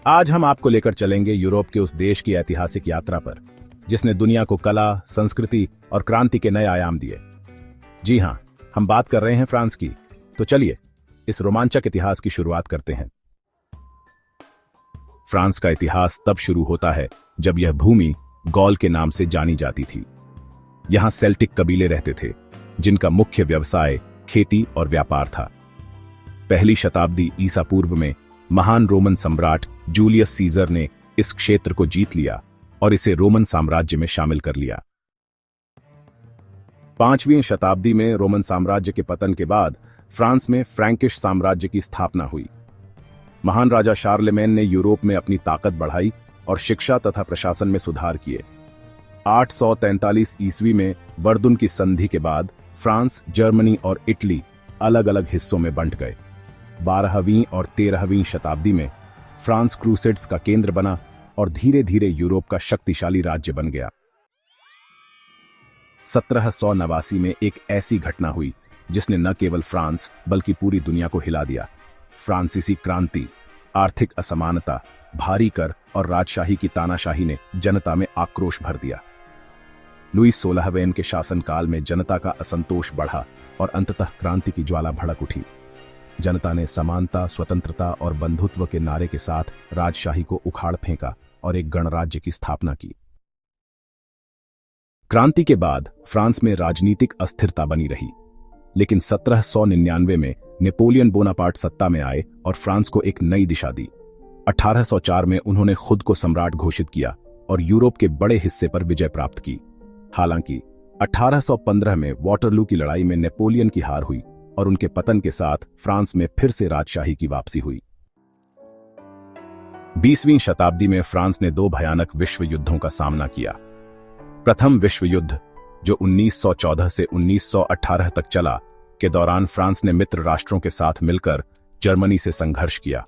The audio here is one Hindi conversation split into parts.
आज हम आपको लेकर चलेंगे यूरोप के उस देश की ऐतिहासिक यात्रा पर जिसने दुनिया को कला, संस्कृति और क्रांति के नए आयाम दिए। जी हां, हम बात कर रहे हैं फ्रांस की। तो चलिए इस रोमांचक इतिहास की शुरुआत करते हैं। फ्रांस का इतिहास तब शुरू होता है जब यह भूमि गॉल के नाम से जानी जाती थी। यहां सेल्टिक कबीले रहते थे जिनका मुख्य व्यवसाय खेती और व्यापार था। पहली शताब्दी ईसा पूर्व में महान रोमन सम्राट जूलियस सीजर ने इस क्षेत्र को जीत लिया और इसे रोमन साम्राज्य में शामिल कर लिया। 5वीं शताब्दी में रोमन साम्राज्य के पतन के बाद फ्रांस में फ्रैंकिश साम्राज्य की स्थापना हुई। महान राजा शार्लेमेन ने यूरोप में अपनी ताकत बढ़ाई और शिक्षा तथा प्रशासन में सुधार किए। 843 ईस्वी में वर्दुन की संधि के बाद फ्रांस, जर्मनी और इटली अलग अलग हिस्सों में बंट गए। 12वीं और 13वीं शताब्दी में फ्रांस क्रूसेड्स का केंद्र बना और धीरे धीरे यूरोप का शक्तिशाली राज्य बन गया। 1789 में एक ऐसी घटना हुई जिसने न केवल फ्रांस बल्कि पूरी दुनिया को हिला दिया। फ्रांसीसी क्रांति। आर्थिक असमानता, भारी कर और राजशाही की तानाशाही ने जनता में आक्रोश भर दिया। लुई 16वें के शासनकाल में जनता का असंतोष बढ़ा और अंततः क्रांति की ज्वाला भड़क उठी। जनता ने समानता, स्वतंत्रता और बंधुत्व के नारे के साथ राजशाही को उखाड़ फेंका और एक गणराज्य की स्थापना की। क्रांति के बाद फ्रांस में राजनीतिक अस्थिरता बनी रही, लेकिन 1799 में नेपोलियन बोनापार्ट सत्ता में आए और फ्रांस को एक नई दिशा दी। 1804 में उन्होंने खुद को सम्राट घोषित किया और यूरोप के बड़े हिस्से पर विजय प्राप्त की। हालांकि 1815 में वाटरलू की लड़ाई में नेपोलियन की हार हुई और उनके पतन के साथ फ्रांस में फिर से राजशाही की वापसी हुई। 20वीं शताब्दी में फ्रांस ने 2 भयानक विश्व युद्धों का सामना किया। प्रथम विश्व युद्ध, जो 1914 से 1918 तक चला, के दौरान फ्रांस ने मित्र राष्ट्रों के साथ मिलकर जर्मनी से संघर्ष किया।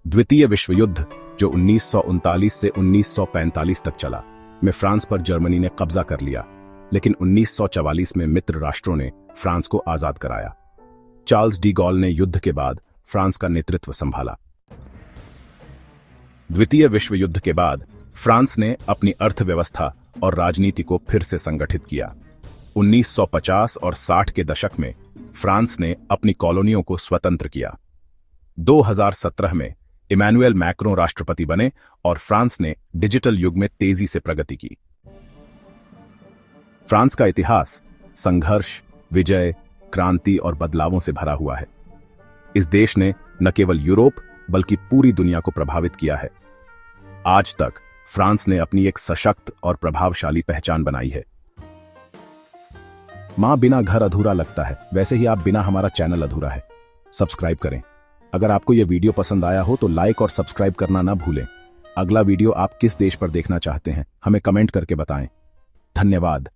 द्वितीय विश्व युद्ध, जो 1939 से 1945 तक चला, में फ्रांस पर जर्मनी ने कब्जा कर लिया, लेकिन 1944 में मित्र राष्ट्रों ने फ्रांस को आजाद कराया। चार्ल्स डी गॉल ने युद्ध के बाद फ्रांस का नेतृत्व संभाला। द्वितीय विश्व युद्ध के बाद फ्रांस ने अपनी अर्थव्यवस्था और राजनीति को फिर से संगठित किया। 1950 और 60 के दशक में फ्रांस ने अपनी कॉलोनियों को स्वतंत्र किया। 2017 में इमैनुएल मैक्रों राष्ट्रपति बने और फ्रांस ने डिजिटल युग में तेजी से प्रगति की। फ्रांस का इतिहास संघर्ष, विजय, क्रांति और बदलावों से भरा हुआ है। इस देश ने न केवल यूरोप बल्कि पूरी दुनिया को प्रभावित किया है। आज तक फ्रांस ने अपनी एक सशक्त और प्रभावशाली पहचान बनाई है। मां बिना घर अधूरा लगता है, वैसे ही आप बिना हमारा चैनल अधूरा है। सब्सक्राइब करें। अगर आपको यह वीडियो पसंद आया हो तो लाइक और सब्सक्राइब करना ना भूलें। अगला वीडियो आप किस देश पर देखना चाहते हैं हमें कमेंट करके बताएं। धन्यवाद।